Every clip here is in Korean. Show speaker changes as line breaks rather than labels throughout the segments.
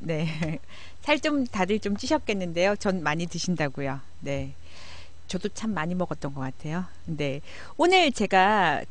네. 살 좀 다들 좀 찌셨겠는데요. 전 많이 드신다고요. 네. 저도 참 많이 먹었던 것 같아요. 네. 오늘 제가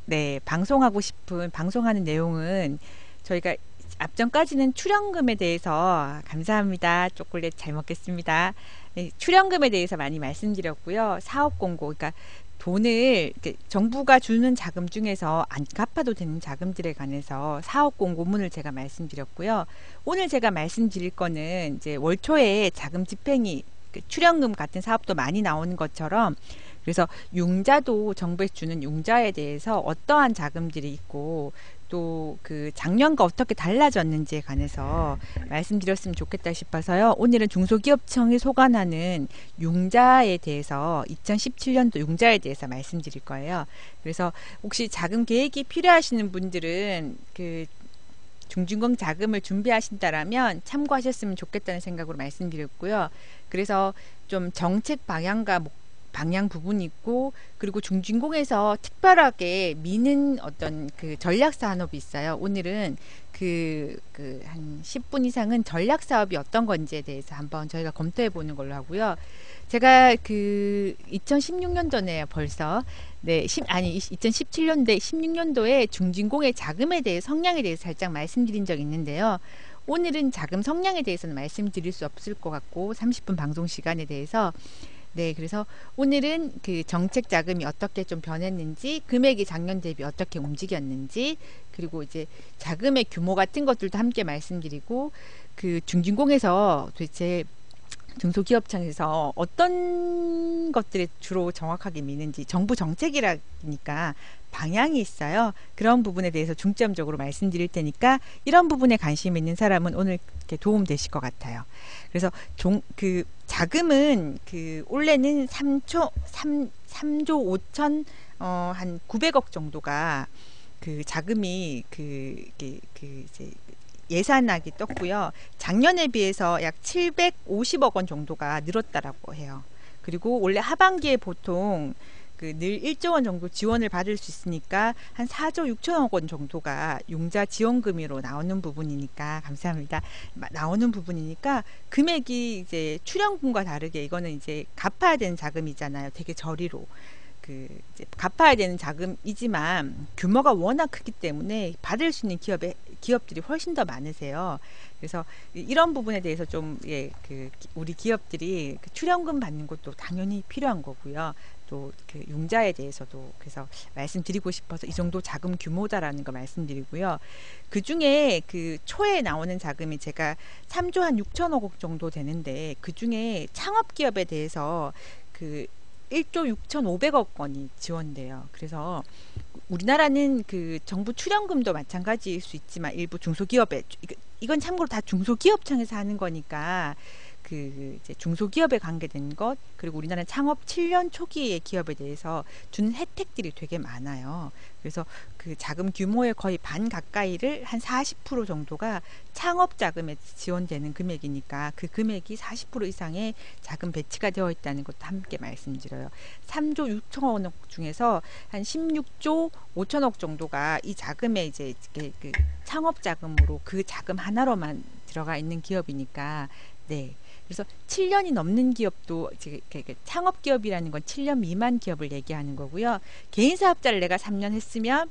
네, 방송하는 내용은 저희가 앞전까지는 출연금에 대해서 감사합니다. 초콜릿 잘 먹겠습니다. 네, 출연금에 대해서 많이 말씀드렸고요. 사업 공고, 그러니까 돈을 이렇게 정부가 주는 자금 중에서 안 갚아도 되는 자금들에 관해서 사업 공고문을 제가 말씀드렸고요. 오늘 제가 말씀드릴 거는 이제 월 초에 자금 집행이 출연금 같은 사업도 많이 나오는 것처럼 그래서 융자도 정부에서 주는 융자에 대해서 어떠한 자금들이 있고 또 그 작년과 어떻게 달라졌는지에 관해서 말씀드렸으면 좋겠다 싶어서요. 오늘은 중소기업청이 소관하는 융자에 대해서 2017년도 융자에 대해서 말씀드릴 거예요. 그래서 혹시 자금 계획이 필요하시는 분들은 중진공 자금을 준비하신다라면 참고하셨으면 좋겠다는 생각으로 말씀드렸고요. 그래서 좀 정책 방향 부분이 있고 그리고 중진공에서 특별하게 미는 어떤 전략 산업이 있어요. 오늘은 한 10분 이상은 전략 사업이 어떤 건지에 대해서 한번 저희가 검토해 보는 걸로 하고요. 제가 2016년도네요, 벌써. 네, 2017년도에 16년도에 중진공의 자금에 대해 성향에 대해서 살짝 말씀드린 적이 있는데요. 오늘은 자금 성향에 대해서는 말씀드릴 수 없을 것 같고 30분 방송 시간에 대해서 네, 그래서 오늘은 정책 자금이 어떻게 좀 변했는지, 금액이 작년 대비 어떻게 움직였는지, 그리고 이제 자금의 규모 같은 것들도 함께 말씀드리고, 중진공에서 도대체 중소기업청에서 어떤 것들이 주로 정확하게 미는지 정부 정책이라니까 방향이 있어요. 그런 부분에 대해서 중점적으로 말씀드릴 테니까 이런 부분에 관심 있는 사람은 오늘 이렇게 도움 되실 것 같아요. 그래서 자금은 올해는 3조 5천 한 900억 정도가 자금이 이제 예산안이 떴고요. 작년에 비해서 약 750억 원 정도가 늘었다라고 해요. 그리고 원래 하반기에 보통 늘 1조 원 정도 지원을 받을 수 있으니까 한 4조 6천억 원 정도가 융자 지원금으로 나오는 부분이니까 감사합니다. 나오는 부분이니까 금액이 이제 출연금과 다르게 이거는 이제 갚아야 되는 자금이잖아요. 되게 저리로. 이제 갚아야 되는 자금이지만 규모가 워낙 크기 때문에 받을 수 있는 기업들이 훨씬 더 많으세요. 그래서 이런 부분에 대해서 좀 우리 기업들이 출연금 받는 것도 당연히 필요한 거고요. 또 융자에 대해서도 그래서 말씀드리고 싶어서 이 정도 자금 규모다라는 거 말씀드리고요. 그 중에 초에 나오는 자금이 제가 3조 한 6천억 원 정도 되는데 그 중에 창업기업에 대해서 1조 6,500억 원이 지원돼요. 그래서 우리나라는 정부 출연금도 마찬가지일 수 있지만 일부 중소기업에 이건 참고로 다 중소기업청에서 하는 거니까 이제 중소기업에 관계된 것 그리고 우리나라는 창업 7년 초기의 기업에 대해서 주는 혜택들이 되게 많아요. 그래서 자금 규모의 거의 반 가까이를 한 40% 정도가 창업 자금에 지원되는 금액이니까 그 금액이 40% 이상의 자금 배치가 되어 있다는 것도 함께 말씀드려요. 3조 6천억 원 중에서 한 16조 5천억 정도가 이 자금에 이제 창업 자금으로 그 자금 하나로만 들어가 있는 기업이니까 네. 그래서 7년이 넘는 기업도 창업 기업이라는 건 7년 미만 기업을 얘기하는 거고요. 개인 사업자를 내가 3년 했으면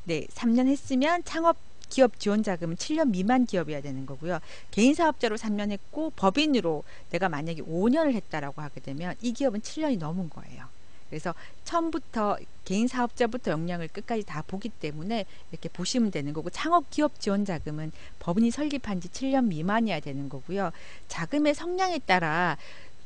네, 3년 했으면 창업 기업 지원 자금은 7년 미만 기업이어야 되는 거고요. 개인 사업자로 3년 했고 법인으로 내가 만약에 5년을 했다라고 하게 되면 이 기업은 7년이 넘은 거예요. 그래서 처음부터 개인 사업자부터 역량을 끝까지 다 보기 때문에 이렇게 보시면 되는 거고 창업 기업 지원 자금은 법인이 설립한 지 7년 미만이어야 되는 거고요. 자금의 성향에 따라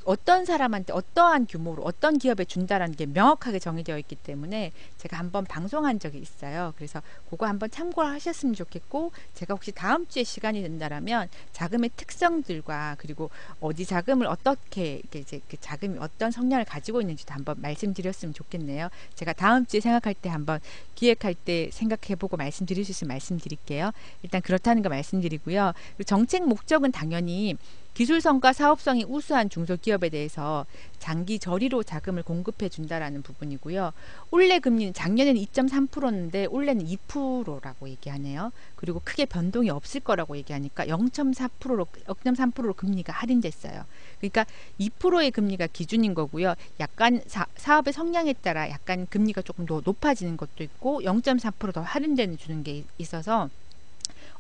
어떤 사람한테 어떠한 규모로 어떤 기업에 준다라는 게 명확하게 정해져 있기 때문에 제가 한번 방송한 적이 있어요. 그래서 그거 한번 참고를 하셨으면 좋겠고 제가 혹시 다음 주에 시간이 된다라면 자금의 특성들과 그리고 어디 자금을 어떻게 이제 자금이 어떤 성향을 가지고 있는지도 한번 말씀드렸으면 좋겠네요. 제가 다음 주에 생각할 때 한번 기획할 때 생각해보고 말씀드릴 수 있으면 말씀드릴게요. 일단 그렇다는 거 말씀드리고요. 그리고 정책 목적은 당연히 기술성과 사업성이 우수한 중소기업에 대해서 장기 저리로 자금을 공급해 준다라는 부분이고요. 올해 금리는 작년에는 2.3%였는데 올해는 2%라고 얘기하네요. 그리고 크게 변동이 없을 거라고 얘기하니까 0.3%로 금리가 할인됐어요. 그러니까 2%의 금리가 기준인 거고요. 약간 사업의 성향에 따라 약간 금리가 조금 더 높아지는 것도 있고 0.4% 더 할인되는 주는 게 있어서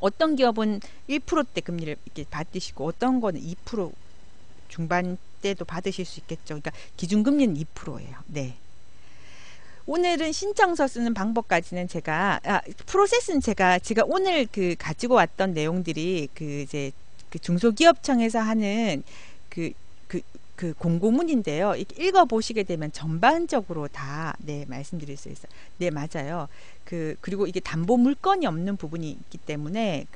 어떤 기업은 1%대 금리를 이렇게 받으시고 어떤 거는 2% 중반대도 받으실 수 있겠죠. 그러니까 기준금리는 2%예요. 네. 오늘은 신청서 쓰는 방법까지는 프로세스는 제가 오늘 그 가지고 왔던 내용들이 그 이제 그 중소기업청에서 하는 그 공고문인데요. 읽어 보시게 되면 전반적으로 다 네, 말씀드릴 수 있어요. 네, 맞아요. 그리고 이게 담보 물건이 없는 부분이 있기 때문에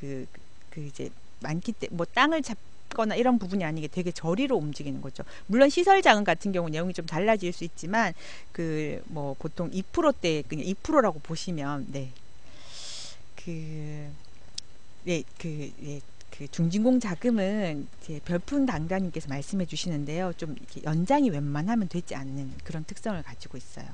이제 많기 때문에 뭐 땅을 잡거나 이런 부분이 아니게 되게 저리로 움직이는 거죠. 물론 시설 자금 같은 경우 내용이 좀 달라질 수 있지만 뭐 보통 2%대 그냥 2%라고 보시면 네. 그 중진공 자금은 이제 별풍 당단님께서 말씀해 주시는데요. 좀 이렇게 연장이 웬만하면 되지 않는 그런 특성을 가지고 있어요.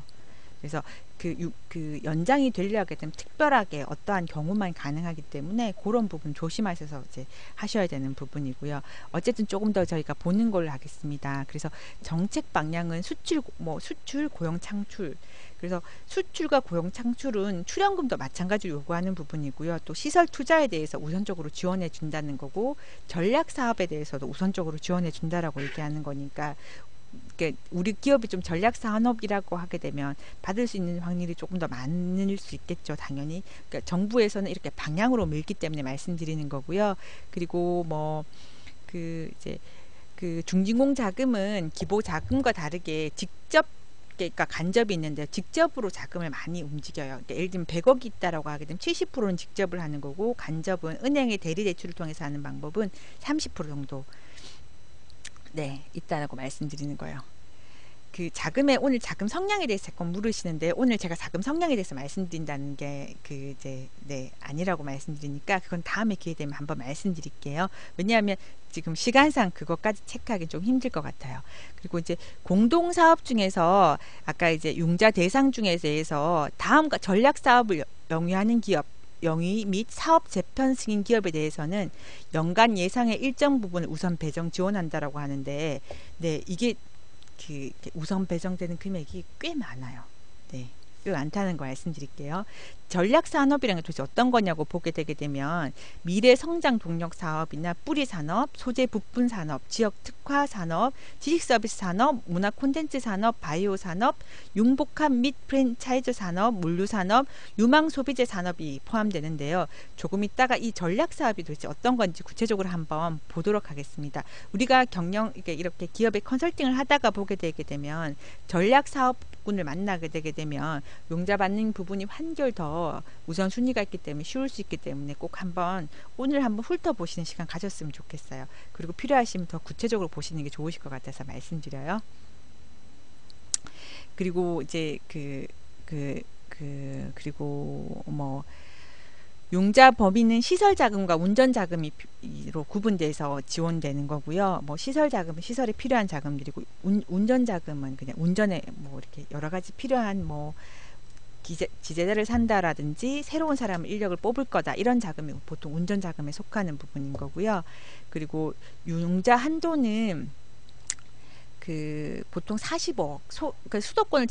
그래서 그 연장이 되려 하게 되면 특별하게 어떠한 경우만 가능하기 때문에 그런 부분 조심하셔서 이제 하셔야 되는 부분이고요. 어쨌든 조금 더 저희가 보는 걸로 하겠습니다. 그래서 정책 방향은 수출, 고용 창출. 그래서 수출과 고용 창출은 출연금도 마찬가지로 요구하는 부분이고요. 또 시설 투자에 대해서 우선적으로 지원해 준다는 거고 전략 사업에 대해서도 우선적으로 지원해 준다라고 얘기하는 거니까 우리 기업이 좀 전략 산업이라고 하게 되면 받을 수 있는 확률이 조금 더 많을 수 있겠죠, 당연히. 그러니까 정부에서는 이렇게 방향으로 밀기 때문에 말씀드리는 거고요. 그리고 뭐 이제 중진공 자금은 기보 자금과 다르게 직접 그러니까 간접이 있는데 직접으로 자금을 많이 움직여요. 그러니까 예를 들면 100억이 있다라고 하게 되면 70%는 직접을 하는 거고 간접은 은행의 대리 대출을 통해서 하는 방법은 30% 정도 네, 있다라고 말씀드리는 거예요. 오늘 자금 성향에 대해서 자꾸 물으시는데 오늘 제가 자금 성향에 대해서 말씀드린다는 게 네, 아니라고 말씀드리니까 그건 다음에 기회 되면 한번 말씀드릴게요. 왜냐하면 지금 시간상 그것까지 체크하기 좀 힘들 것 같아요. 그리고 이제 공동사업 중에서 아까 이제 융자 대상 중에 대해서 다음과 전략 사업을 영위하는 기업 영위 및 사업 재편 승인 기업에 대해서는 연간 예상의 일정 부분을 우선 배정 지원한다라고 하는데 네, 이게 우선 배정되는 금액이 꽤 많아요. 네. 꽤 많다는 거 말씀드릴게요. 전략 산업이라는 게 도대체 어떤 거냐고 보게 되게 되면 미래 성장 동력 사업이나 뿌리 산업, 소재 부품 산업, 지역 특화 산업, 지식 서비스 산업, 문화 콘텐츠 산업, 바이오 산업, 융복합 및 프랜차이즈 산업, 물류 산업, 유망 소비재 산업이 포함되는데요. 조금 있다가 이 전략 사업이 도대체 어떤 건지 구체적으로 한번 보도록 하겠습니다. 우리가 이렇게 기업의 컨설팅을 하다가 보게 되게 되면 전략 사업군을 만나게 되게 되면 용자 받는 부분이 한결 더 우선순위가 있기 때문에 쉬울 수 있기 때문에 꼭 오늘 한번 훑어보시는 시간 가졌으면 좋겠어요. 그리고 필요하시면 더 구체적으로 보시는 게 좋으실 것 같아서 말씀드려요. 그리고 이제 그리고 뭐 융자 범위는 시설 자금과 운전 자금으로 구분돼서 지원되는 거고요. 뭐 시설 자금은 시설에 필요한 자금들이고 운전 자금은 그냥 운전에 뭐 이렇게 여러 가지 필요한 뭐 지제자를 산다라든지 새로운 사람을 인력을 뽑을 거다 이런 자금이 보통 운전 자금에 속하는 부분인 거고요. 그리고 융자 한도는 보통 45억 수도권을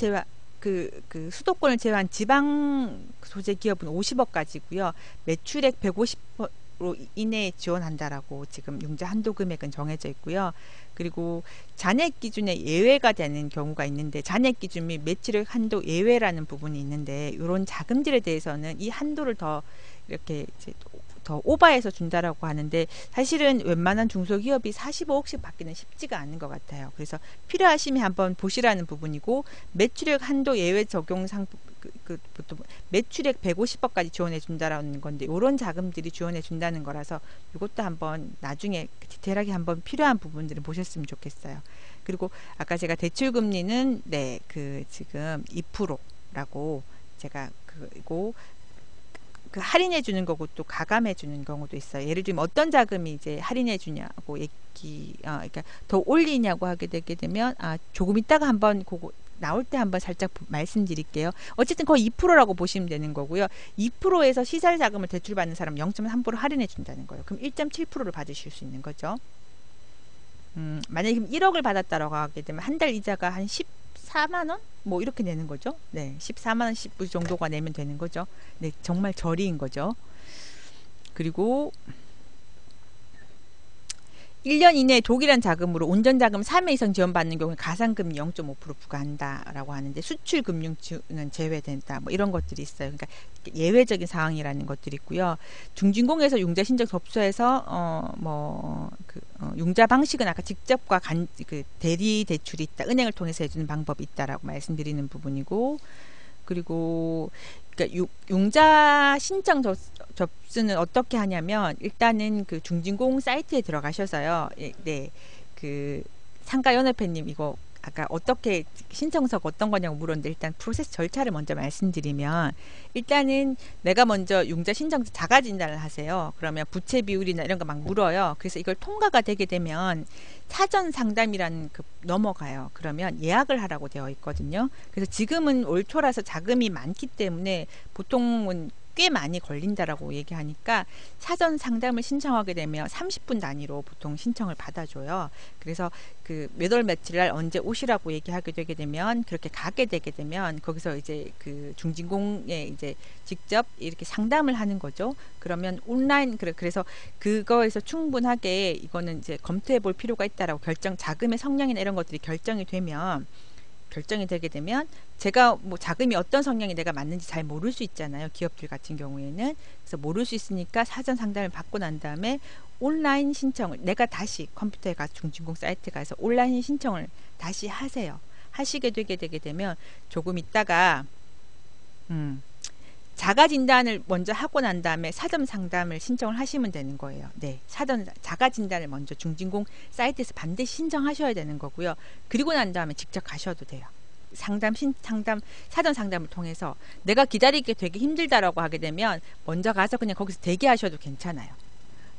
제외한 지방 소재 기업은 50억까지고요. 매출액 150% 이내에 지원한다라고 지금 융자 한도 금액은 정해져 있고요. 그리고 잔액 기준에 예외가 되는 경우가 있는데 잔액 기준 및 매출액 한도 예외라는 부분이 있는데 이런 자금들에 대해서는 이 한도를 더 이렇게 이제 더 오버해서 준다라고 하는데 사실은 웬만한 중소기업이 45억씩 받기는 쉽지가 않은 것 같아요. 그래서 필요하시면 한번 보시라는 부분이고 매출액 한도 예외 적용 보통 매출액 150억까지 지원해 준다라는 건데 이런 자금들이 지원해 준다는 거라서 이것도 한번 나중에 디테일하게 한번 필요한 부분들을 보셨으면 좋겠어요. 그리고 아까 제가 대출금리는 네, 지금 2%라고 제가 그리고 그 할인해 주는 거고 또 가감해 주는 경우도 있어요. 예를 들면 어떤 자금이 이제 할인해 주냐고 그러니까 더 올리냐고 하게 되게 되면 조금 있다가 한번 그거 나올 때 한번 살짝 말씀드릴게요. 어쨌든 거의 2%라고 보시면 되는 거고요. 2%에서 시설 자금을 대출받는 사람 0.3% 할인해 준다는 거예요. 그럼 1.7%를 받으실 수 있는 거죠. 만약에 1억을 받았다라고 하게 되면 한 달 이자가 한 14만 원? 뭐 이렇게 내는 거죠. 네, 14만 원, 10부 정도가 내면 되는 거죠. 네, 정말 저리인 거죠. 그리고 1년 이내에 독일한 자금으로 운전자금 3회 이상 지원받는 경우에 가산금리 0.5% 부과한다라고 하는데 수출금융주는 제외된다. 뭐 이런 것들이 있어요. 그러니까 예외적인 상황이라는 것들이 있고요. 중진공에서 융자 신청 접수해서 융자 방식은 아까 직접과 대리 대출이 있다. 은행을 통해서 해주는 방법이 있다라고 말씀드리는 부분이고, 그리고 그러니까 융자 신청 접수는 어떻게 하냐면 일단은 그 중진공 사이트에 들어가셔서요. 네, 그 상가연합회님 이거 아까 어떻게 신청서가 어떤 거냐고 물었는데 일단 프로세스 절차를 먼저 말씀드리면 일단은 내가 먼저 융자 신청서 자가 진단을 하세요. 그러면 부채 비율이나 이런 거 막 물어요. 그래서 이걸 통과가 되게 되면 사전 상담이라는 넘어가요. 그러면 예약을 하라고 되어 있거든요. 그래서 지금은 올 초라서 자금이 많기 때문에 보통은 꽤 많이 걸린다라고 얘기하니까 사전 상담을 신청하게 되면 30분 단위로 보통 신청을 받아줘요. 그래서 그 몇 월 며칠 날 언제 오시라고 얘기하게 되게 되면 그렇게 가게 되게 되면 거기서 이제 그 중진공에 이제 직접 이렇게 상담을 하는 거죠. 그러면 온라인 그래서 그거에서 충분하게 이거는 이제 검토해 볼 필요가 있다라고 자금의 성향이나 이런 것들이 결정이 되게 되면 제가 뭐 자금이 어떤 성향이 내가 맞는지 잘 모를 수 있잖아요. 기업들 같은 경우에는. 그래서 모를 수 있으니까 사전 상담을 받고 난 다음에 온라인 신청을 내가 다시 컴퓨터에 가서 중진공 사이트에 가서 온라인 신청을 다시 하세요. 하시게 되게 되면 조금 있다가 자가 진단을 먼저 하고 난 다음에 사전 상담을 신청을 하시면 되는 거예요. 네, 자가 진단을 먼저 중진공 사이트에서 반드시 신청하셔야 되는 거고요. 그리고 난 다음에 직접 가셔도 돼요. 사전 상담을 통해서 내가 기다리기 되게 힘들다라고 하게 되면 먼저 가서 그냥 거기서 대기하셔도 괜찮아요.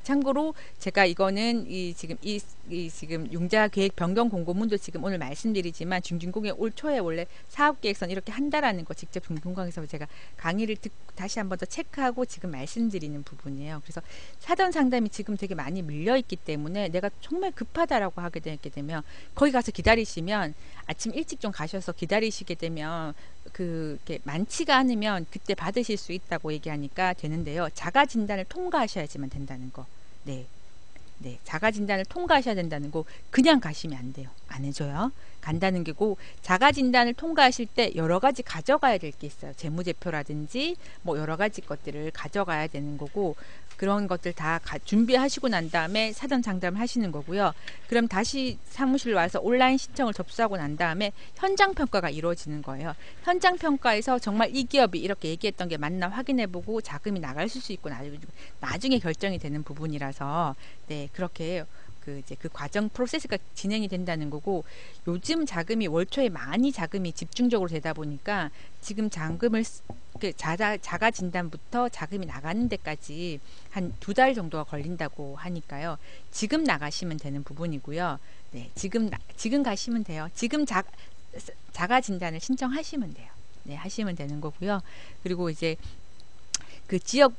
참고로 제가 이거는 지금 융자 계획 변경 공고문도 지금 오늘 말씀드리지만 중진공의 올 초에 원래 사업 계획선 이렇게 한다라는 거 직접 중진공에서 제가 강의를 듣고 다시 한번 더 체크하고 지금 말씀드리는 부분이에요. 그래서 사전 상담이 지금 되게 많이 밀려 있기 때문에 내가 정말 급하다라고 하게 되면 거기 가서 기다리시면 아침 일찍 좀 가셔서 기다리시게 되면 그게 많지가 않으면 그때 받으실 수 있다고 얘기하니까 되는데요. 자가 진단을 통과하셔야지만 된다는 거. 네. 네, 자가 진단을 통과하셔야 된다는 거 그냥 가시면 안 돼요. 안 해줘요. 간다는 게고 자가 진단을 통과하실 때 여러 가지 가져가야 될 게 있어요. 재무제표라든지 뭐 여러 가지 것들을 가져가야 되는 거고 그런 것들 다 준비하시고 난 다음에 사전 상담을 하시는 거고요. 그럼 다시 사무실 와서 온라인 신청을 접수하고 난 다음에 현장 평가가 이루어지는 거예요. 현장 평가에서 정말 이 기업이 이렇게 얘기했던 게 맞나 확인해보고 자금이 나갈 수 있고 나중에 결정이 되는 부분이라서 네, 그렇게 그 과정 프로세스가 진행이 된다는 거고 요즘 자금이 월초에 많이 자금이 집중적으로 되다 보니까 지금 자금을 자가 진단부터 자금이 나가는 데까지 한 2달 정도가 걸린다고 하니까요. 지금 나가시면 되는 부분이고요. 네, 지금 가시면 돼요. 지금 자가 진단을 신청하시면 돼요. 네, 하시면 되는 거고요. 그리고 이제 그 지역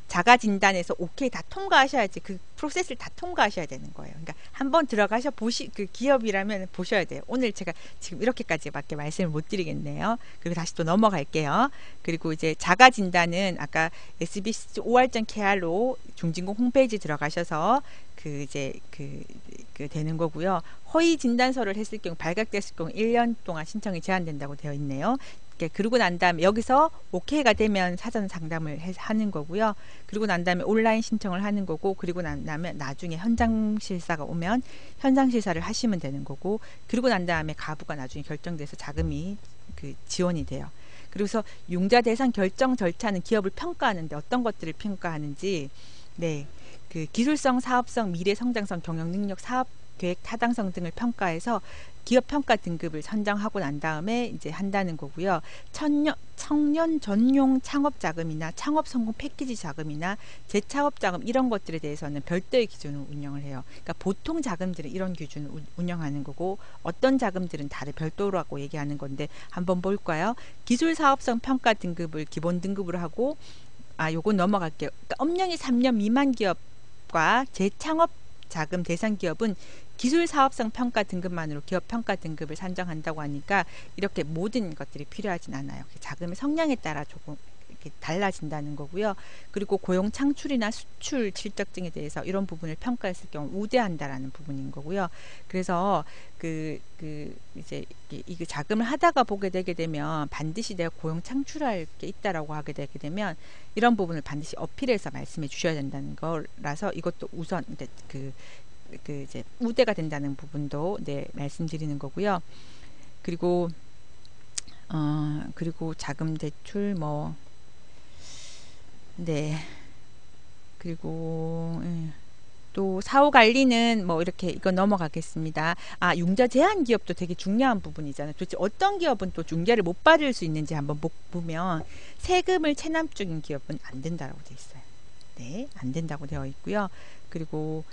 자가 진단에서 오케이 다 통과하셔야지 그 프로세스를 다 통과하셔야 되는 거예요. 그러니까 한번 들어가셔 그 기업이라면 보셔야 돼요. 오늘 제가 지금 이렇게까지밖에 말씀을 못 드리겠네요. 그리고 다시 또 넘어갈게요. 그리고 이제 자가 진단은 아까 SBC 5할전 KR로 중진공 홈페이지 들어가셔서 되는 거고요. 허위 진단서를 했을 경우 발각됐을 경우 1년 동안 신청이 제한된다고 되어 있네요. 그러고 난 다음에 여기서 오케이가 되면 사전 상담을 하는 거고요. 그리고 난 다음에 온라인 신청을 하는 거고 그리고 난 다음에 나중에 현장 실사가 오면 현장 실사를 하시면 되는 거고 그리고 난 다음에 가부가 나중에 결정돼서 자금이 지원이 돼요. 그래서 융자 대상 결정 절차는 기업을 평가하는데 어떤 것들을 평가하는지 그 기술성, 사업성, 미래 성장성, 경영 능력, 사업 계획 타당성 등을 평가해서 기업 평가 등급을 선정하고 난 다음에 이제 한다는 거고요. 청년 전용 창업 자금이나 창업 성공 패키지 자금이나 재차업 자금 이런 것들에 대해서는 별도의 기준을 운영을 해요. 그러니까 보통 자금들은 이런 기준을 운영하는 거고 어떤 자금들은 다른 별도라고 얘기하는 건데 한번 볼까요? 기술 사업성 평가 등급을 기본 등급으로 하고 요건 넘어갈게요. 그러니까 업령이 3년 미만 기업과 재창업 자금 대상 기업은 기술 사업성 평가 등급만으로 기업 평가 등급을 산정한다고 하니까 이렇게 모든 것들이 필요하진 않아요. 자금의 성량에 따라 조금 이렇게 달라진다는 거고요. 그리고 고용 창출이나 수출 실적 등에 대해서 이런 부분을 평가했을 경우 우대한다라는 부분인 거고요. 그래서 이제 이 자금을 하다가 보게 되게 되면 반드시 내가 고용 창출할 게 있다라고 하게 되게 되면 이런 부분을 반드시 어필해서 말씀해 주셔야 된다는 거라서 이것도 우선 이제 우대가 된다는 부분도 네 말씀드리는 거고요. 그리고 그리고 자금 대출 네 그리고 또 사후 관리는 이렇게 이거 넘어가겠습니다. 융자 제한 기업도 되게 중요한 부분이잖아요. 도대체 어떤 기업은 또 융자를 못 받을 수 있는지 한번 보면 세금을 체납 중인 기업은 안 된다라고 되어 있어요. 네, 안 된다고 되어 있고요. 그리고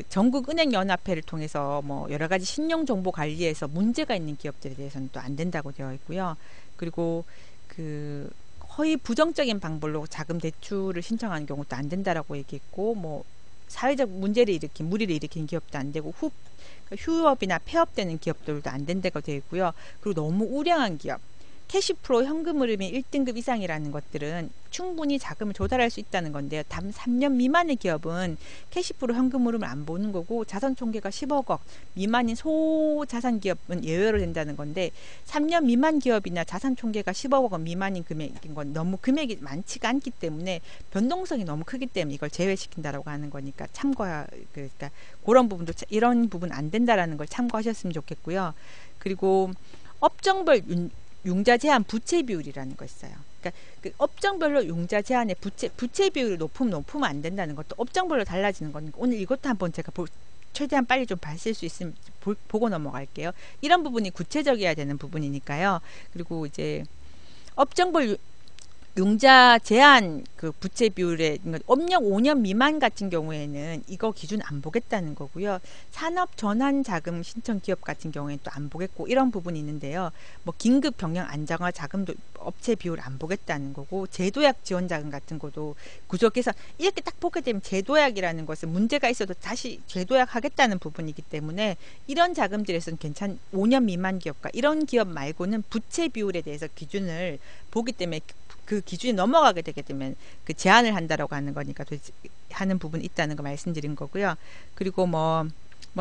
전국은행연합회를 통해서 여러 가지 신용 정보 관리에서 문제가 있는 기업들에 대해서는 또 안 된다고 되어 있고요. 그리고 허위 부정적인 방법으로 자금 대출을 신청하는 경우도 안 된다라고 얘기했고 사회적 문제를 일으킨 무리를 일으킨 기업도 안 되고 휴업이나 폐업되는 기업들도 안 된다고 되어 있고요. 그리고 너무 우량한 기업 캐시프로 현금 흐름이 1등급 이상이라는 것들은 충분히 자금을 조달할 수 있다는 건데요. 단 3년 미만의 기업은 캐시프로 현금 흐름을 안 보는 거고 자산 총계가 10억 원 미만인 소자산 기업은 예외로 된다는 건데 3년 미만 기업이나 자산 총계가 10억 원 미만인 금액인 건 너무 금액이 많지가 않기 때문에 변동성이 너무 크기 때문에 이걸 제외시킨다라고 하는 거니까 그러니까 그런 부분도 이런 부분 안 된다라는 걸 참고하셨으면 좋겠고요. 그리고 업종별 융자 제한 부채 비율이라는 거 있어요. 그러니까 업종별로 융자 제한의 부채 비율이 높으면 안 된다는 것도 업종별로 달라지는 거니까 오늘 이것도 한번 제가 최대한 빨리 좀 봤을 수 있으면 보고 넘어갈게요. 이런 부분이 구체적이어야 되는 부분이니까요. 그리고 이제 업종별 융자 제한 부채 비율에 업령 5년 미만 같은 경우에는 이거 기준 안 보겠다는 거고요. 산업 전환 자금 신청 기업 같은 경우에는 또 안 보겠고 이런 부분이 있는데요. 긴급 경영 안정화 자금도 업체 비율 안 보겠다는 거고 제도약 지원 자금 같은 것도 구조개선 이렇게 딱 보게 되면 제도약이라는 것은 문제가 있어도 다시 제도약 하겠다는 부분이기 때문에 이런 자금들에서는 5년 미만 기업과 이런 기업 말고는 부채 비율에 대해서 기준을 보기 때문에 그 기준이 넘어가게 되게 되면 제한을 한다라고 하는 거니까 하는 부분이 있다는 거 말씀드린 거고요. 그리고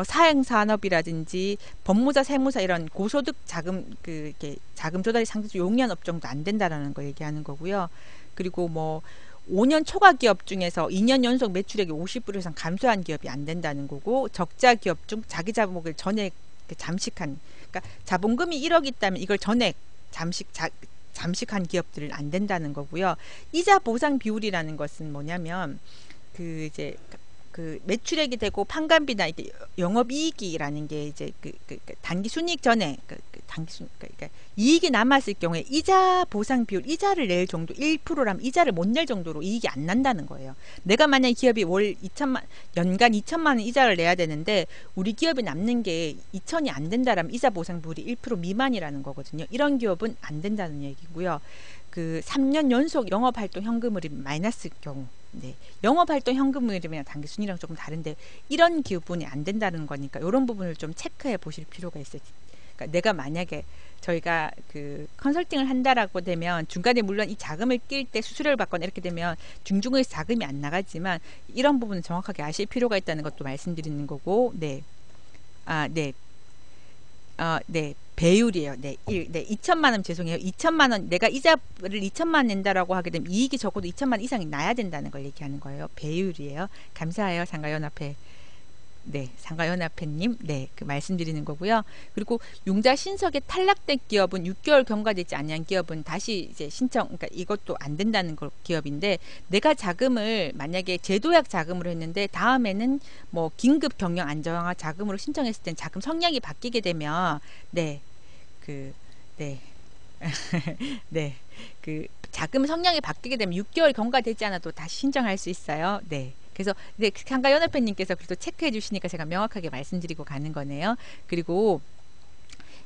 사행 산업이라든지 법무사, 세무사 이런 고소득 자금 이렇게 자금 조달이 상대적으로 용이한 업종도 안 된다라는 거 얘기하는 거고요. 그리고 5년 초과 기업 중에서 2년 연속 매출액이 50% 이상 감소한 기업이 안 된다는 거고 적자 기업 중 자기 자본을 전액 잠식한 그러니까 자본금이 1억 있다면 이걸 전액 잠식한 기업들은 안 된다는 거고요. 이자 보상 비율이라는 것은 뭐냐면 이제 매출액이 되고 판관비나 이게 영업이익이라는 게 이제 단기 순이익 전에 그러니까 이익이 남았을 경우에 이자 보상 비율 이자를 낼 정도 1%라면 이자를 못 낼 정도로 이익이 안 난다는 거예요. 내가 만약 기업이 연간 2천만 원 이자를 내야 되는데 우리 기업이 남는 게 2천이 안 된다라면 이자 보상 비율이 1% 미만이라는 거거든요. 이런 기업은 안 된다는 얘기고요. 3년 연속 영업활동 현금흐름이 마이너스 경우 네, 영업활동 현금흐름이랑 단기순이랑 조금 다른데 이런 기분이 안 된다는 거니까 이런 부분을 좀 체크해 보실 필요가 있어요. 그러니까 내가 만약에 저희가 컨설팅을 한다라고 되면 중간에 물론 이 자금을 낄 때 수수료를 받거나 이렇게 되면 중중에서 자금이 안 나가지만 이런 부분은 정확하게 아실 필요가 있다는 것도 말씀드리는 거고 네. 네. 배율이에요. 네. 2천만 원 죄송해요. 2천만 원 내가 이자를 2천만 원 낸다라고 하게 되면 이익이 적어도 2천만 원 이상이 나야 된다는 걸 얘기하는 거예요. 배율이에요. 감사해요. 상가연합회. 네, 상가연합회님, 네, 그 말씀드리는 거고요. 그리고 융자 신석에 탈락된 기업은 6개월 경과되지 않은 기업은 다시 이제 신청, 그러니까 이것도 안 된다는 거 기업인데, 내가 자금을 만약에 제도약 자금으로 했는데 다음에는 뭐 긴급 경영 안정화 자금으로 신청했을 땐 자금 성향이 바뀌게 되면, 네, 그, 네. 네, 그 자금 성향이 바뀌게 되면 6개월 경과되지 않아도 다시 신청할 수 있어요. 네. 그래서 네, 상가연합회님께서 그래도 체크해 주시니까 제가 명확하게 말씀드리고 가는 거네요. 그리고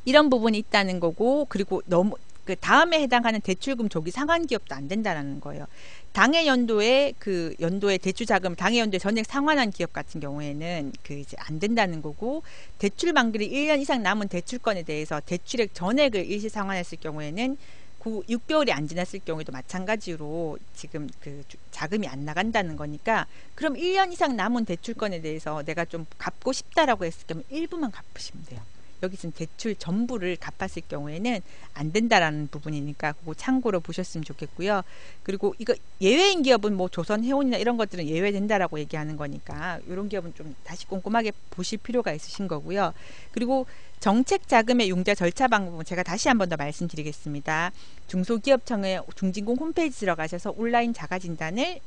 이런 부분이 있다는 거고, 그리고 너무 그 다음에 해당하는 대출금 조기 상환 기업도 안 된다는 거예요. 당해 연도에 그 연도에 대출 자금 당해 연도에 전액 상환한 기업 같은 경우에는 그 이제 안 된다는 거고, 대출 만기를 1년 이상 남은 대출건에 대해서 대출액 전액을 일시 상환했을 경우에는 6개월이 안 지났을 경우에도 마찬가지로 지금 그 자금이 안 나간다는 거니까, 그럼 1년 이상 남은 대출건에 대해서 내가 좀 갚고 싶다라고 했을 경우 일부만 갚으시면 돼요. 여기서는 대출 전부를 갚았을 경우에는 안 된다라는 부분이니까 그거 참고로 보셨으면 좋겠고요. 그리고 이거 예외인 기업은 뭐 조선해운이나 이런 것들은 예외된다라고 얘기하는 거니까 이런 기업은 좀 다시 꼼꼼하게 보실 필요가 있으신 거고요. 그리고 정책 자금의 융자 절차 방법은 제가 다시 한 번 더 말씀드리겠습니다. 중소기업청의 중진공 홈페이지 들어가셔서 온라인 자가진단을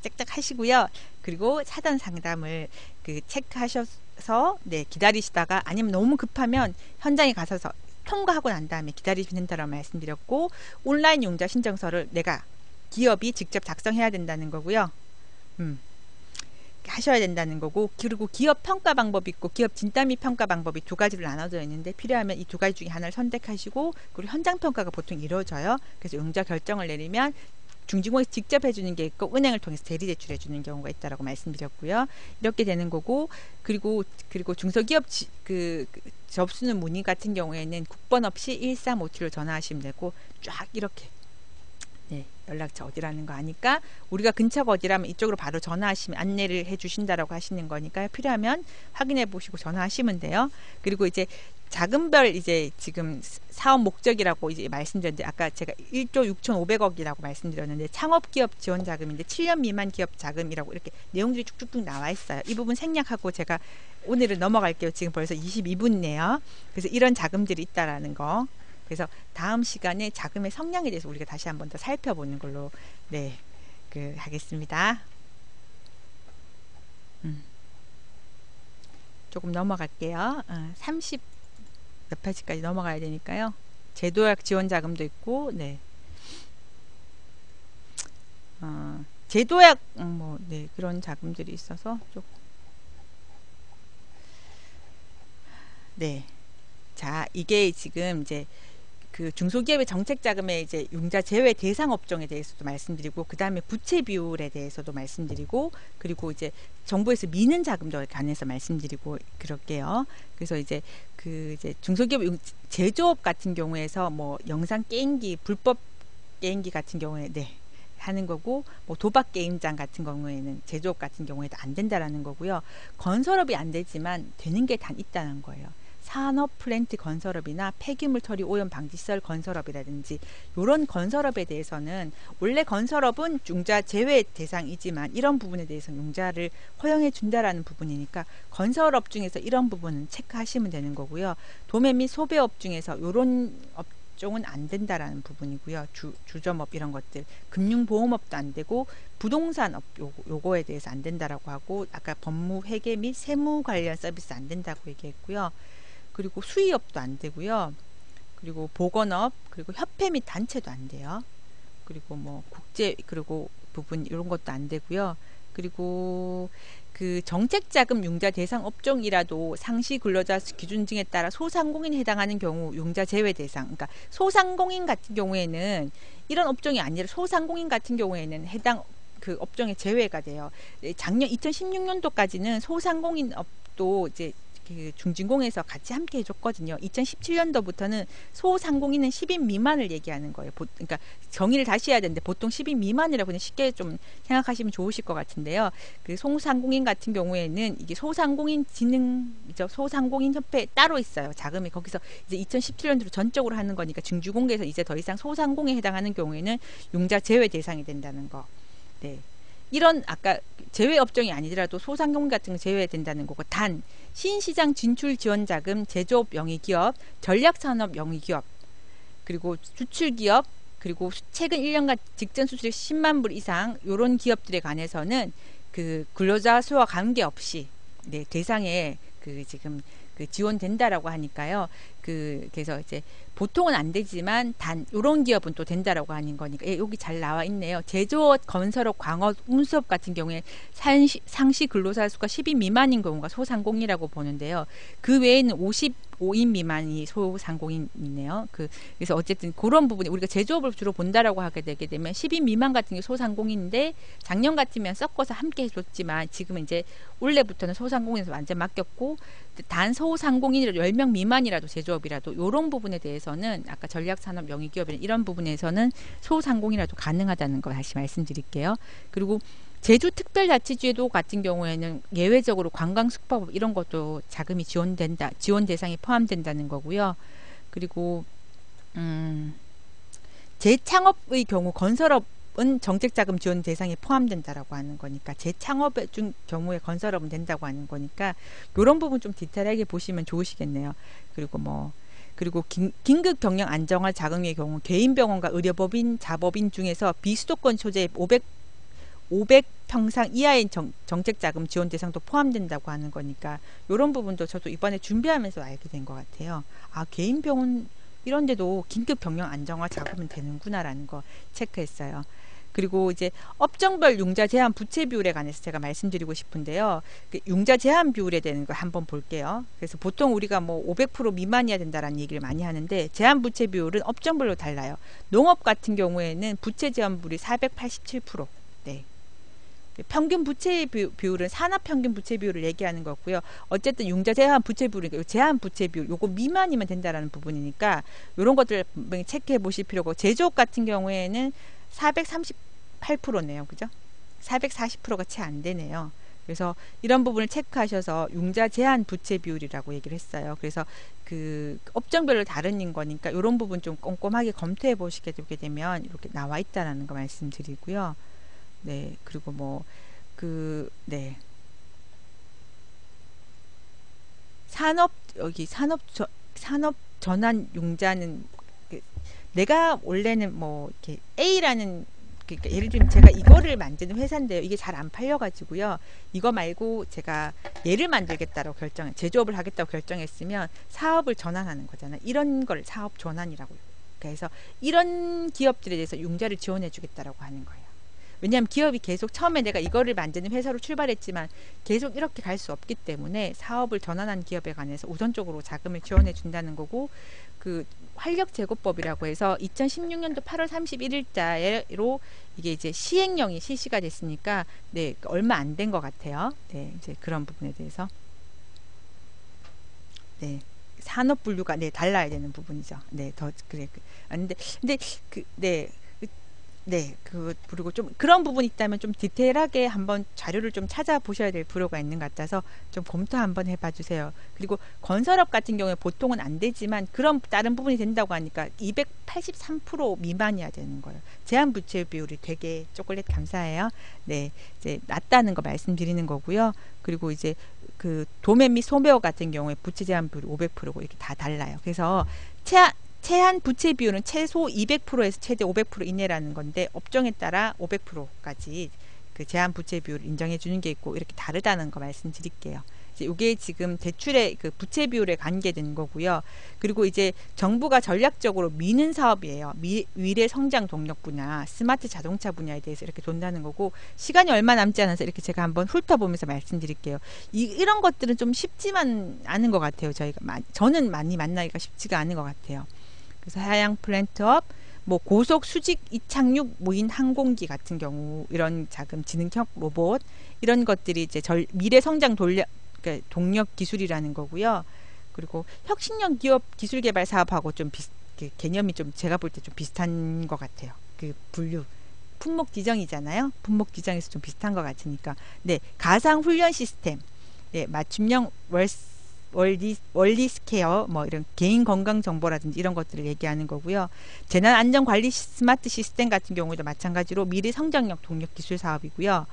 짝짝짝 하시고요. 그리고 사전 상담을 그 체크하셔서 네, 기다리시다가, 아니면 너무 급하면 현장에 가셔서 통과하고 난 다음에 기다리시면 된다고 말씀드렸고, 온라인 융자 신청서를 내가 기업이 직접 작성해야 된다는 거고요. 하셔야 된다는 거고, 그리고 기업 평가 방법이 있고 기업 진단 및 평가 방법이 두 가지로 나눠져 있는데, 필요하면 이 두 가지 중에 하나를 선택하시고, 그리고 현장 평가가 보통 이루어져요. 그래서 융자 결정을 내리면 중진공에서 직접 해주는 게 있고, 은행을 통해서 대리 대출해 주는 경우가 있다라고 말씀드렸고요. 이렇게 되는 거고, 그리고 중소기업 그 접수는 문의 같은 경우에는 국번 없이 1357로 전화하시면 되고, 쫙 이렇게 네, 연락처 어디라는 거 아니까, 우리가 근처가 어디라면 이쪽으로 바로 전화하시면 안내를 해 주신다라고 하시는 거니까, 필요하면 확인해 보시고 전화하시면 돼요. 그리고 이제 자금별 이제 지금 사업 목적이라고 이제 말씀드렸는데, 아까 제가 1조 6,500억이라고 말씀드렸는데 창업기업 지원 자금인데 7년 미만 기업 자금이라고 이렇게 내용들이 쭉쭉쭉 나와 있어요. 이 부분 생략하고 제가 오늘은 넘어갈게요. 지금 벌써 22분이네요. 그래서 이런 자금들이 있다라는 거. 그래서 다음 시간에 자금의 성향에 대해서 우리가 다시 한 번 더 살펴보는 걸로 네, 그 하겠습니다. 조금 넘어갈게요. 30 몇 페이지까지 넘어가야 되니까요. 제도약 지원 자금도 있고, 네. 제도약 뭐 네, 그런 자금들이 있어서 조금 네. 자, 이게 지금 이제 그 중소기업의 정책 자금의 이제 융자 제외 대상 업종에 대해서도 말씀드리고, 그 다음에 부채 비율에 대해서도 말씀드리고, 그리고 이제 정부에서 미는 자금도 관해서 말씀드리고 그럴게요. 그래서 이제 그 이제 중소기업 제조업 같은 경우에서 뭐 영상 게임기, 불법 게임기 같은 경우에 네, 하는 거고, 뭐 도박 게임장 같은 경우에는 제조업 같은 경우에도 안 된다라는 거고요. 건설업이 안 되지만 되는 게 단 있다는 거예요. 산업 플랜트 건설업이나 폐기물 처리 오염 방지시설 건설업이라든지 이런 건설업에 대해서는 원래 건설업은 융자 제외 대상이지만 이런 부분에 대해서는 융자를 허용해 준다라는 부분이니까 건설업 중에서 이런 부분은 체크하시면 되는 거고요. 도매 및 소배업 중에서 이런 업종은 안 된다라는 부분이고요. 주점업 이런 것들, 금융보험업도 안 되고 부동산업 요거에 대해서 안 된다라고 하고, 아까 법무 회계 및 세무 관련 서비스 안 된다고 얘기했고요. 그리고 수의업도 안 되고요. 그리고 보건업, 그리고 협회 및 단체도 안 돼요. 그리고 뭐 국제, 그리고 부분 이런 것도 안 되고요. 그리고 그 정책자금 융자 대상 업종이라도 상시 근로자 기준 등에 따라 소상공인에 해당하는 경우 융자 제외 대상, 그러니까 소상공인 같은 경우에는 이런 업종이 아니라 소상공인 같은 경우에는 해당 그 업종에 제외가 돼요. 작년 2016년도까지는 소상공인 업도 이제 그 중진공에서 같이 함께 해줬거든요. 2017년도부터는 소상공인은 10인 미만을 얘기하는 거예요. 그러니까 정의를 다시 해야 되는데 보통 10인 미만이라고 그냥 쉽게 좀 생각하시면 좋으실 것 같은데요. 그 소상공인 같은 경우에는 이게 소상공인 진흥이죠. 소상공인 협회 따로 있어요. 자금이 거기서 이제 2017년도로 전적으로 하는 거니까 중주공개에서 이제 더 이상 소상공인에 해당하는 경우에는 융자 제외 대상이 된다는 거. 네. 이런 아까 제외 업종이 아니더라도 소상공인 같은 거 제외된다는 거고, 단 신시장 진출 지원 자금, 제조업 영위 기업, 전략 산업 영위 기업, 그리고 수출 기업, 그리고 최근 1년간 직전 수출액 10만 불 이상 요런 기업들에 관해서는 그 근로자 수와 관계없이 네, 대상에 그 지금 그 지원된다라고 하니까요. 그래서 이제 보통은 안 되지만 단 요런 기업은 또 된다라고 하는 거니까, 예, 여기 잘 나와 있네요. 제조업, 건설업, 광업, 운수업 같은 경우에 상시 근로자 수가 10인 미만인 경우가 소상공인이라고 보는데요. 그 외에는 55인 미만이 소상공인이네요. 그래서 어쨌든 그런 부분이 우리가 제조업을 주로 본다라고 하게 되게 되면 10인 미만 같은 게 소상공인인데, 작년 같으면 섞어서 함께 해줬지만 지금은 이제 올해부터는 소상공인에서 완전 맡겼고, 단 소상공인이라도 10명 미만이라도 제조업이라도 이런 부분에 대해서는 아까 전략산업 영위기업이나 이런 부분에서는 소상공인이라도 가능하다는 거 다시 말씀드릴게요. 그리고 제주특별자치제도 같은 경우에는 예외적으로 관광숙박업 이런 것도 자금이 지원 대상에 포함된다는 거고요. 그리고 재창업의 경우 건설업은 정책자금 지원 대상에 포함된다라고 하는 거니까, 재창업 중 경우에 건설업은 된다고 하는 거니까 이런 부분 좀 디테일하게 보시면 좋으시겠네요. 그리고 긴급 경영 안정화 자금의 경우 개인병원과 의료법인, 자법인 중에서 비수도권 소재 500평상 이하의 정책자금 지원 대상도 포함된다고 하는 거니까 이런 부분도 저도 이번에 준비하면서 알게 된 것 같아요. 아, 개인병원 이런 데도 긴급 경영 안정화 자금은 되는구나라는 거 체크했어요. 그리고 이제 업종별 융자 제한 부채 비율에 관해서 제가 말씀드리고 싶은데요. 그 융자 제한 비율에 대한 거 한번 볼게요. 그래서 보통 우리가 뭐 500% 미만이어야 된다라는 얘기를 많이 하는데, 제한 부채 비율은 업종별로 달라요. 농업 같은 경우에는 부채 제한 비율이 487%. 네. 평균 부채 비율은 산업 평균 부채 비율을 얘기하는 거고요. 어쨌든 융자 제한 부채 비율이니까 제한 부채 비율 요거 미만이면 된다라는 부분이니까 이런 것들 체크해 보실 필요고, 제조업 같은 경우에는 438%네요. 그죠? 440%가 채 안 되네요. 그래서 이런 부분을 체크하셔서 융자 제한 부채 비율이라고 얘기를 했어요. 그래서 그 업종별로 다른 거니까 이런 부분 좀 꼼꼼하게 검토해 보시게 되게 되면 이렇게 나와 있다라는 거 말씀드리고요. 네, 그리고 네. 산업 전환 융자는 내가 원래는 뭐 이렇게 A라는, 그러니까 예를 들면 제가 이거를 만드는 회사인데요. 이게 잘 안 팔려가지고요. 이거 말고 제가 얘를 만들겠다고 제조업을 하겠다고 결정했으면 사업을 전환하는 거잖아요. 이런 걸 사업 전환이라고. 그래서 이런 기업들에 대해서 융자를 지원해 주겠다라고 하는 거예요. 왜냐하면 기업이 계속 처음에 내가 이거를 만드는 회사로 출발했지만 계속 이렇게 갈 수 없기 때문에 사업을 전환한 기업에 관해서 우선적으로 자금을 지원해 준다는 거고, 그 활력제고법이라고 해서 2016년도 8월 31일자로 이게 이제 시행령이 실시가 됐으니까 네, 얼마 안 된 것 같아요. 네, 이제 그런 부분에 대해서 네. 산업 분류가 네, 달라야 되는 부분이죠. 네, 더 그래. 근데 네, 그리고 좀 그런 부분이 있다면 좀 디테일하게 한번 자료를 좀 찾아보셔야 될 필요가 있는 것 같아서 좀 검토 한번 해봐 주세요. 그리고 건설업 같은 경우에 보통은 안 되지만 그런 다른 부분이 된다고 하니까 283% 미만이어야 되는 거예요. 제한 부채 비율이 되게 초콜릿 감사해요. 네, 이제 낮다는 거 말씀드리는 거고요. 그리고 이제 그 도매 및 소매업 같은 경우에 부채 제한 비율이 500%고 이렇게 다 달라요. 그래서 최한 부채 비율은 최소 200%에서 최대 500% 이내라는 건데, 업종에 따라 500%까지 그 제한 부채 비율을 인정해 주는 게 있고 이렇게 다르다는 거 말씀드릴게요. 이게 지금 대출의 그 부채 비율에 관계된 거고요. 그리고 이제 정부가 전략적으로 미는 사업이에요. 미래 성장 동력 분야, 스마트 자동차 분야에 대해서 이렇게 돈다는 거고, 시간이 얼마 남지 않아서 이렇게 제가 한번 훑어보면서 말씀드릴게요. 이런 것들은 좀 쉽지만 않은 것 같아요. 저는 많이 만나기가 쉽지가 않은 것 같아요. 그래서 하양 플랜트업, 뭐 고속 수직 이착륙 무인 항공기 같은 경우 이런 자금, 지능형 로봇 이런 것들이 이제 미래 성장 그러니까 동력 기술이라는 거고요. 그리고 혁신형 기업 기술 개발 사업하고 좀 개념이 좀 제가 볼 때 좀 비슷한 것 같아요. 그 분류. 품목 지정이잖아요. 품목 지정에서 좀 비슷한 것 같으니까. 네, 가상 훈련 시스템. 네, 맞춤형 월리스케어 뭐 이런 개인 건강 정보라든지 이런 것들을 얘기하는 거고요. 재난 안전 관리 스마트 시스템 같은 경우에도 마찬가지로 미래 성장력 동력 기술 사업이고요.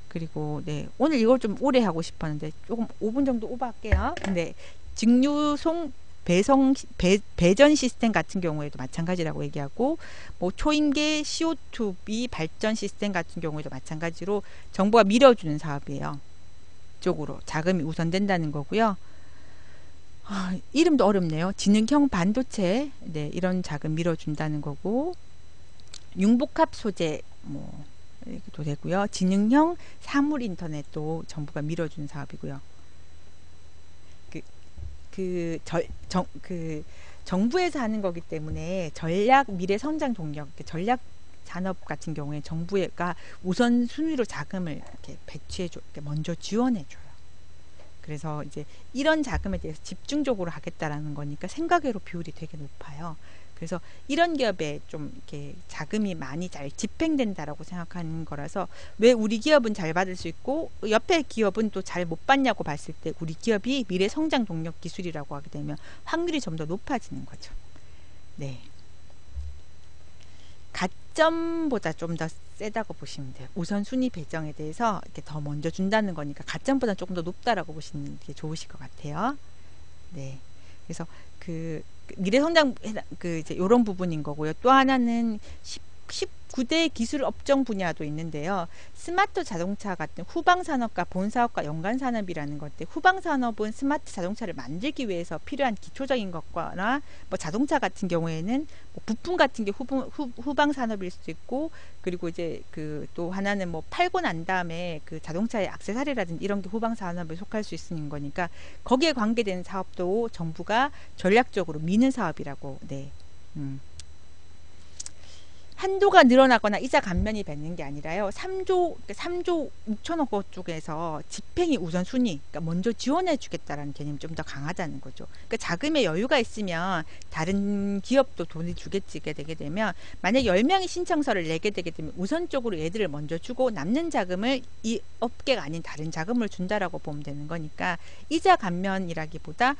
그리고 네, 오늘 이걸 좀 오래 하고 싶었는데 조금 5분 정도 오버할게요. 근데 직류송 배전 시스템 같은 경우에도 마찬가지라고 얘기하고, 뭐 초인계 CO2B 발전 시스템 같은 경우에도 마찬가지로 정부가 밀어주는 사업이에요. 쪽으로 자금이 우선된다는 거고요. 이름도 어렵네요. 지능형 반도체, 네, 이런 자금 밀어준다는 거고, 융복합 소재 뭐 이것도 되고요. 지능형 사물 인터넷도 정부가 밀어주는 사업이고요. 정부에서 하는 거기 때문에 전략 미래 성장 동력, 전략 산업 같은 경우에 정부가 우선 순위로 자금을 이렇게 배치해줘, 먼저 지원해줘요. 그래서 이제 이런 자금에 대해서 집중적으로 하겠다라는 거니까 생각외로 비율이 되게 높아요. 그래서 이런 기업에 좀 이렇게 자금이 많이 잘 집행된다라고 생각하는 거라서, 왜 우리 기업은 잘 받을 수 있고 옆에 기업은 또 잘 못 받냐고 봤을 때 우리 기업이 미래 성장 동력 기술이라고 하게 되면 확률이 좀 더 높아지는 거죠. 네. 가점보다 좀 더 세다고 보시면 돼요. 우선 순위 배정에 대해서 이렇게 더 먼저 준다는 거니까 가점보다 조금 더 높다라고 보시는 게 좋으실 것 같아요. 네. 그래서 미래성장 이제 이런 부분인 거고요. 또 하나는 19대 기술 업종 분야도 있는데요. 스마트 자동차 같은 후방 산업과 본 사업과 연관 산업이라는 것들. 후방 산업은 스마트 자동차를 만들기 위해서 필요한 기초적인 것과나, 뭐 자동차 같은 경우에는 뭐 부품 같은 게 후방 산업일 수도 있고, 그리고 이제 또 하나는 뭐 팔고 난 다음에 그 자동차의 액세서리라든지 이런 게 후방 산업에 속할 수 있는 거니까 거기에 관계되는 사업도 정부가 전략적으로 미는 사업이라고. 네. 한도가 늘어나거나 이자 감면이 뱉는 게 아니라요. 3조 6천억 원 쪽에서 집행이 우선순위, 그러니까 먼저 지원해 주겠다라는 개념이 좀 더 강하다는 거죠. 그러니까 자금의 여유가 있으면 다른 기업도 돈을 주게 되게 되면, 만약 10명이 신청서를 내게 되게 되면 우선적으로 얘들을 먼저 주고 남는 자금을 이 업계가 아닌 다른 자금을 준다라고 보면 되는 거니까, 이자 감면이라기보다는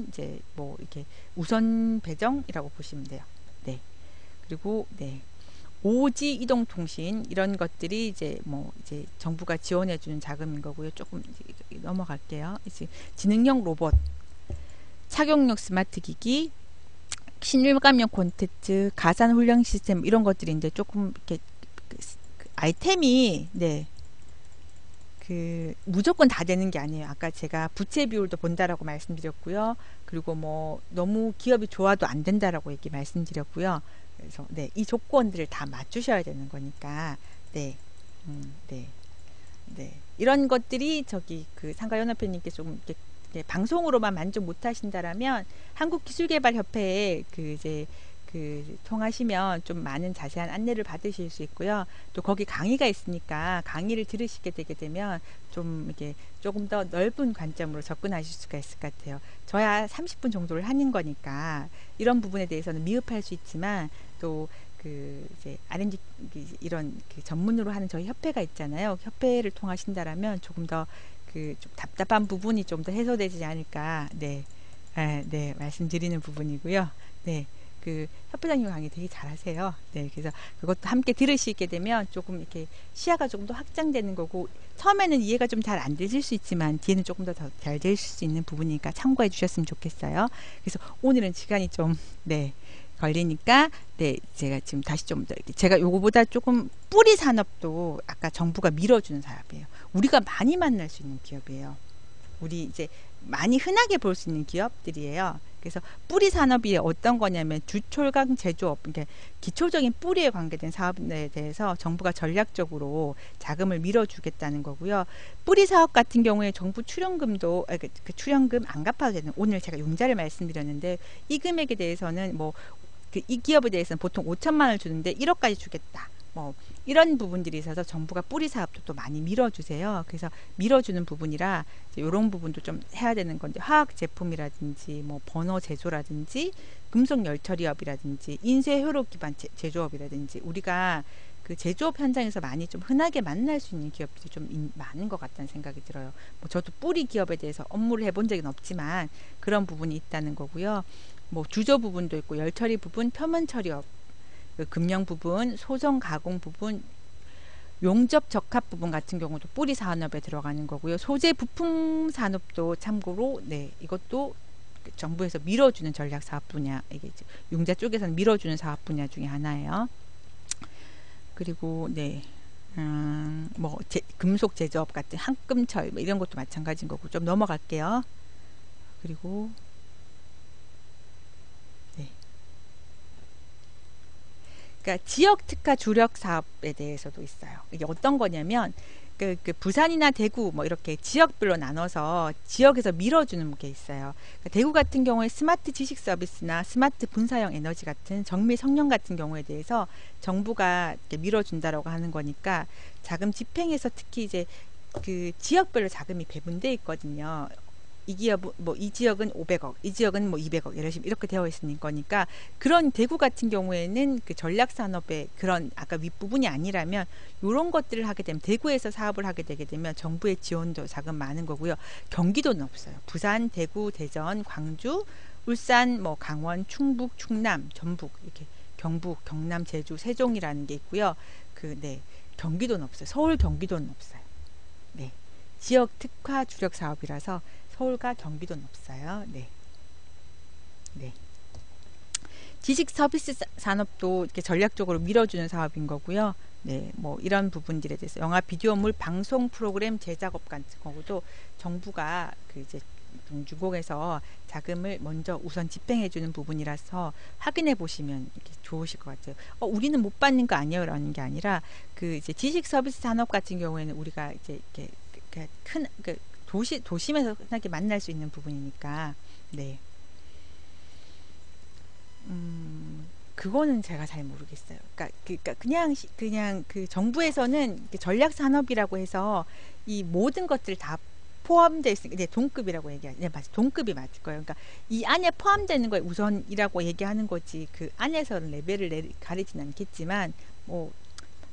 이제 뭐 이렇게 우선 배정이라고 보시면 돼요. 네. 그리고 네. 5G 이동통신 이런 것들이 이제 뭐 이제 정부가 지원해 주는 자금인 거고요. 조금 넘어갈게요. 이제 지능형 로봇, 착용용 스마트 기기, 신율감형 콘텐츠, 가상 훈련 시스템 이런 것들인데 조금 이렇게 아이템이 네. 무조건 다 되는 게 아니에요. 아까 제가 부채 비율도 본다라고 말씀드렸고요. 그리고 뭐 너무 기업이 좋아도 안 된다라고 얘기 말씀드렸고요. 그래서 네, 이 조건들을 다 맞추셔야 되는 거니까 네, 네, 네, 이런 것들이 상가연합회님께 좀 이렇게 방송으로만 만족 못하신다라면 한국기술개발협회에 통하시면 좀 많은 자세한 안내를 받으실 수 있고요. 또 거기 강의가 있으니까 강의를 들으시게 되게 되면 좀 이렇게 조금 더 넓은 관점으로 접근하실 수가 있을 것 같아요. 저야 30분 정도를 하는 거니까 이런 부분에 대해서는 미흡할 수 있지만, 또 이제 R&D 이런 전문으로 하는 저희 협회가 있잖아요. 협회를 통하신다라면 조금 더 좀 답답한 부분이 좀 더 해소되지 않을까. 네, 네, 말씀드리는 부분이고요. 네. 협회장님 강의 되게 잘하세요. 네, 그래서 그것도 함께 들으시게 되면 조금 이렇게 시야가 조금 더 확장되는 거고, 처음에는 이해가 좀 잘 안 되실 수 있지만 뒤에는 조금 더 잘 되실 수 있는 부분이니까 참고해 주셨으면 좋겠어요. 그래서 오늘은 시간이 좀 네, 걸리니까 네, 제가 지금 다시 좀 더 제가 요거보다 조금 뿌리 산업도 아까 정부가 밀어주는 사업이에요. 우리가 많이 만날 수 있는 기업이에요. 우리 이제 많이 흔하게 볼 수 있는 기업들이에요. 그래서 뿌리 산업이 어떤 거냐면 주철강 제조업, 그러니까 기초적인 뿌리에 관계된 사업에 대해서 정부가 전략적으로 자금을 밀어주겠다는 거고요. 뿌리 사업 같은 경우에 정부 출연금도 출연금 안 갚아도 되는, 오늘 제가 융자를 말씀드렸는데 이 금액에 대해서는 뭐 이 기업에 대해서는 보통 5천만 원을 주는데 1억까지 주겠다. 뭐 이런 부분들이 있어서 정부가 뿌리 사업도 또 많이 밀어주세요. 그래서 밀어주는 부분이라 이런 부분도 좀 해야 되는 건데, 화학 제품이라든지 뭐 버너 제조라든지 금속 열처리업이라든지 인쇄 효로 기반 제조업이라든지, 우리가 그 제조업 현장에서 많이 좀 흔하게 만날 수 있는 기업들이 좀 많은 것 같다는 생각이 들어요. 뭐 저도 뿌리 기업에 대해서 업무를 해본 적은 없지만 그런 부분이 있다는 거고요. 뭐 주조 부분도 있고 열처리 부분, 표면 처리업, 그 금형 부분, 소정 가공 부분, 용접 적합 부분 같은 경우도 뿌리 산업에 들어가는 거고요. 소재 부품 산업도 참고로 네 이것도 정부에서 밀어주는 전략 사업 분야, 이게 융자 쪽에서는 밀어주는 사업 분야 중에 하나예요. 그리고 네. 뭐 금속 제조업 같은 한금철 뭐 이런 것도 마찬가지인 거고 좀 넘어갈게요. 그리고 네. 그러니까 지역 특화 주력 사업에 대해서도 있어요. 이게 어떤 거냐면 그 부산이나 대구 뭐 이렇게 지역별로 나눠서 지역에서 밀어주는 게 있어요. 그러니까 대구 같은 경우에 스마트 지식 서비스나 스마트 분사형 에너지 같은 정밀 성령 같은 경우에 대해서 정부가 이렇게 밀어준다라고 하는 거니까 자금 집행에서 특히 이제 그 지역별로 자금이 배분돼 있거든요. 이 기업 뭐 이 지역은 500억, 이 지역은 뭐 200억 이렇게 되어 있는 거니까 그런 대구 같은 경우에는 그 전략 산업의 그런 아까 윗부분이 아니라면 이런 것들을 하게 되면 대구에서 사업을 하게 되게 되면 정부의 지원도 자금 많은 거고요. 경기도는 없어요. 부산, 대구, 대전, 광주, 울산, 뭐 강원, 충북, 충남, 전북 이렇게 경북, 경남, 제주, 세종이라는 게 있고요. 네. 경기도는 없어요. 서울, 경기도는 없어요. 네. 지역 특화 주력 사업이라서 서울과 경기도는 없어요. 네. 네. 지식 서비스 산업도 이렇게 전략적으로 밀어주는 사업인 거고요. 네, 뭐 이런 부분들에 대해서 영화 비디오물 방송 프로그램 제작업 같은 경우도 정부가 그 이제 중공에서 자금을 먼저 우선 집행해 주는 부분이라서 확인해 보시면 이렇게 좋으실 것 같아요. 우리는 못 받는 거 아니에요라는 게 아니라 그 이제 지식 서비스 산업 같은 경우에는 우리가 이제 이렇게 큰 도심에서 흔하게 만날 수 있는 부분이니까 네. 그거는 제가 잘 모르겠어요. 그러니까 그냥 그 정부에서는 전략 산업이라고 해서 이 모든 것들 다 포함되어 있으니까 네, 동급이라고 얘기하죠. 네, 맞아요. 동급이 맞을 거예요. 그러니까 이 안에 포함되는 거에 우선이라고 얘기하는 거지 그 안에서는 레벨을 가리진 않겠지만 뭐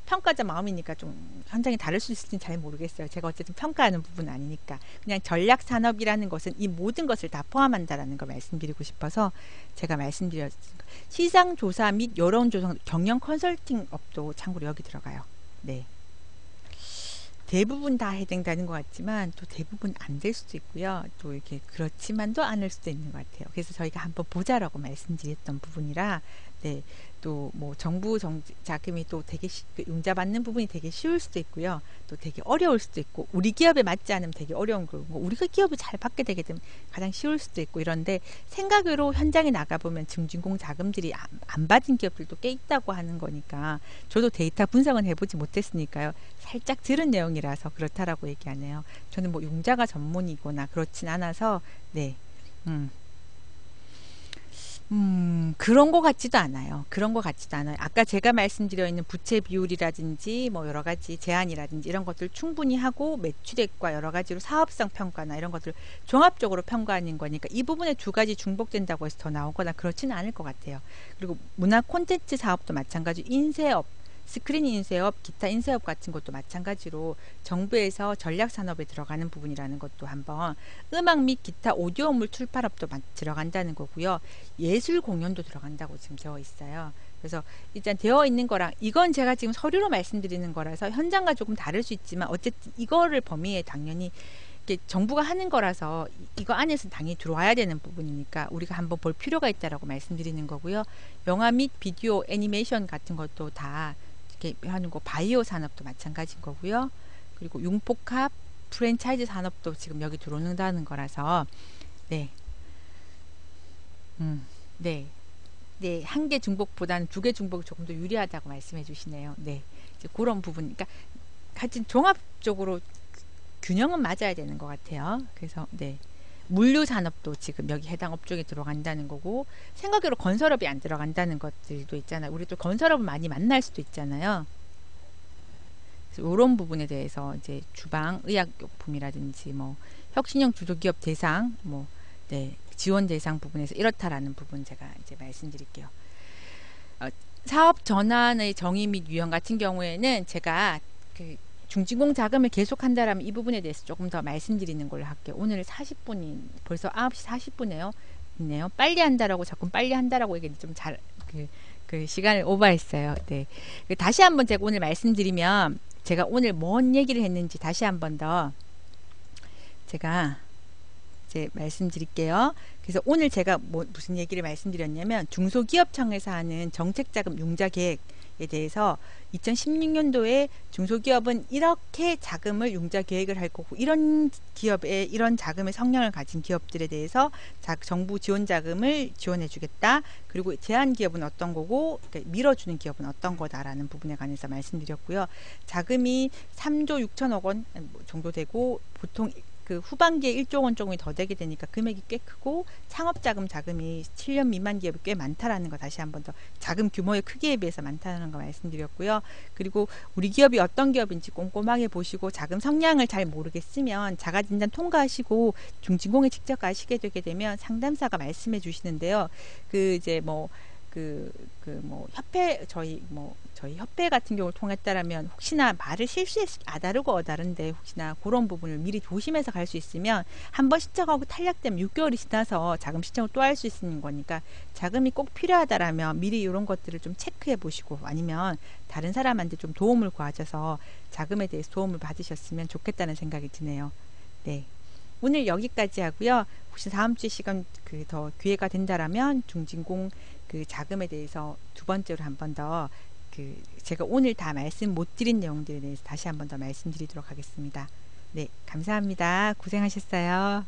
평가자 마음이니까 좀 현장이 다를 수 있을지는 잘 모르겠어요. 제가 어쨌든 평가하는 부분은 아니니까 그냥 전략 산업이라는 것은 이 모든 것을 다 포함한다라는 걸 말씀드리고 싶어서 제가 말씀드렸습니다. 시장 조사 및 여론 조성 경영 컨설팅 업도 참고로 여기 들어가요. 네. 대부분 다 해당되는 것 같지만 또 대부분 안 될 수도 있고요. 또 이렇게 그렇지만도 않을 수도 있는 것 같아요. 그래서 저희가 한번 보자라고 말씀드렸던 부분이라 네. 또 뭐 정부 자금이 또 되게 융자 받는 부분이 되게 쉬울 수도 있고요. 또 되게 어려울 수도 있고 우리 기업에 맞지 않으면 되게 어려운 거고 우리가 기업을 잘 받게 되게 되면 가장 쉬울 수도 있고 이런데 생각으로 현장에 나가보면 증진공 자금들이 안 받은 기업들도 꽤 있다고 하는 거니까 저도 데이터 분석은 해보지 못했으니까요. 살짝 들은 내용이라서 그렇다라고 얘기하네요. 저는 뭐 융자가 전문이거나 그렇진 않아서 네. 그런 것 같지도 않아요. 그런 것 같지도 않아요. 아까 제가 말씀드려 있는 부채 비율이라든지 뭐 여러 가지 제한이라든지 이런 것들 충분히 하고 매출액과 여러 가지로 사업성 평가나 이런 것들 종합적으로 평가하는 거니까 이 부분에 두 가지 중복된다고 해서 더 나오거나 그렇지는 않을 것 같아요. 그리고 문화 콘텐츠 사업도 마찬가지 인쇄업 스크린 인쇄업, 기타 인쇄업 같은 것도 마찬가지로 정부에서 전략 산업에 들어가는 부분이라는 것도 한번 음악 및 기타 오디오물 출판업도 들어간다는 거고요. 예술 공연도 들어간다고 지금 되어 있어요. 그래서 일단 되어 있는 거랑 이건 제가 지금 서류로 말씀드리는 거라서 현장과 조금 다를 수 있지만 어쨌든 이거를 범위에 당연히 정부가 하는 거라서 이거 안에서 당연히 들어와야 되는 부분이니까 우리가 한번 볼 필요가 있다라고 말씀드리는 거고요. 영화 및 비디오 애니메이션 같은 것도 다 이렇게 하는 거 바이오 산업도 마찬가지인 거고요. 그리고 융복합 프랜차이즈 산업도 지금 여기 들어오는다는 거라서 네. 네. 네, 한 개 중복보다는 두 개 중복이 조금 더 유리하다고 말씀해 주시네요. 네. 이제 그런 부분, 그러니까 하여튼 종합적으로 균형은 맞아야 되는 것 같아요. 그래서 네. 물류 산업도 지금 여기 해당 업종에 들어간다는 거고 생각으로 건설업이 안 들어간다는 것들도 있잖아요. 우리 또 건설업을 많이 만날 수도 있잖아요. 그래서 이런 부분에 대해서 이제 주방 의약용품이라든지 뭐 혁신형 주조기업 대상 뭐 네, 지원 대상 부분에서 이렇다라는 부분 제가 이제 말씀드릴게요. 사업 전환의 정의 및 유형 같은 경우에는 제가 그 중진공 자금을 계속한다라면 이 부분에 대해서 조금 더 말씀드리는 걸로 할게요. 오늘 40분이 벌써 9시 40분이에요. 있네요. 빨리 한다라고 자꾸 빨리 한다라고 얘기 좀 잘 그 시간을 오버했어요. 네. 다시 한번 제가 오늘 말씀드리면 제가 오늘 뭔 얘기를 했는지 다시 한번 더 제가 이제 말씀드릴게요. 그래서 오늘 제가 무슨 얘기를 말씀드렸냐면 중소기업청에서 하는 정책자금 융자 계획에 대해서 2016년도에 중소기업은 이렇게 자금을 융자 계획을 할 거고 이런 기업에 이런 자금의 성향을 가진 기업들에 대해서 정부 지원 자금을 지원해 주겠다. 그리고 제한 기업은 어떤 거고 그러니까 밀어주는 기업은 어떤 거다라는 부분에 관해서 말씀드렸고요. 자금이 3조 6천억 원 정도 되고 보통 그 후반기에 1조 원 정도 더 되게 되니까 금액이 꽤 크고 창업자금 자금이 7년 미만 기업이 꽤 많다라는 거 다시 한번 더 자금 규모의 크기에 비해서 많다는 거 말씀드렸고요. 그리고 우리 기업이 어떤 기업인지 꼼꼼하게 보시고 자금 성향을 잘 모르겠으면 자가진단 통과하시고 중진공에 직접 가시게 되게 되면 상담사가 말씀해 주시는데요. 그 이제 뭐 협회 저희 협회 같은 경우를 통했다라면 혹시나 말을 실수해서 다르고 어다른데 혹시나 그런 부분을 미리 조심해서 갈 수 있으면 한번 신청하고 탈락되면 6개월이 지나서 자금 신청을 또 할 수 있는 거니까 자금이 꼭 필요하다라면 미리 이런 것들을 좀 체크해 보시고 아니면 다른 사람한테 좀 도움을 구하셔서 자금에 대해서 도움을 받으셨으면 좋겠다는 생각이 드네요. 네. 오늘 여기까지 하고요. 혹시 다음 주에 시간 더 기회가 된다라면 중진공 자금에 대해서 두 번째로 한 번 더 제가 오늘 다 말씀 못 드린 내용들에 대해서 다시 한 번 더 말씀드리도록 하겠습니다. 네, 감사합니다. 고생하셨어요.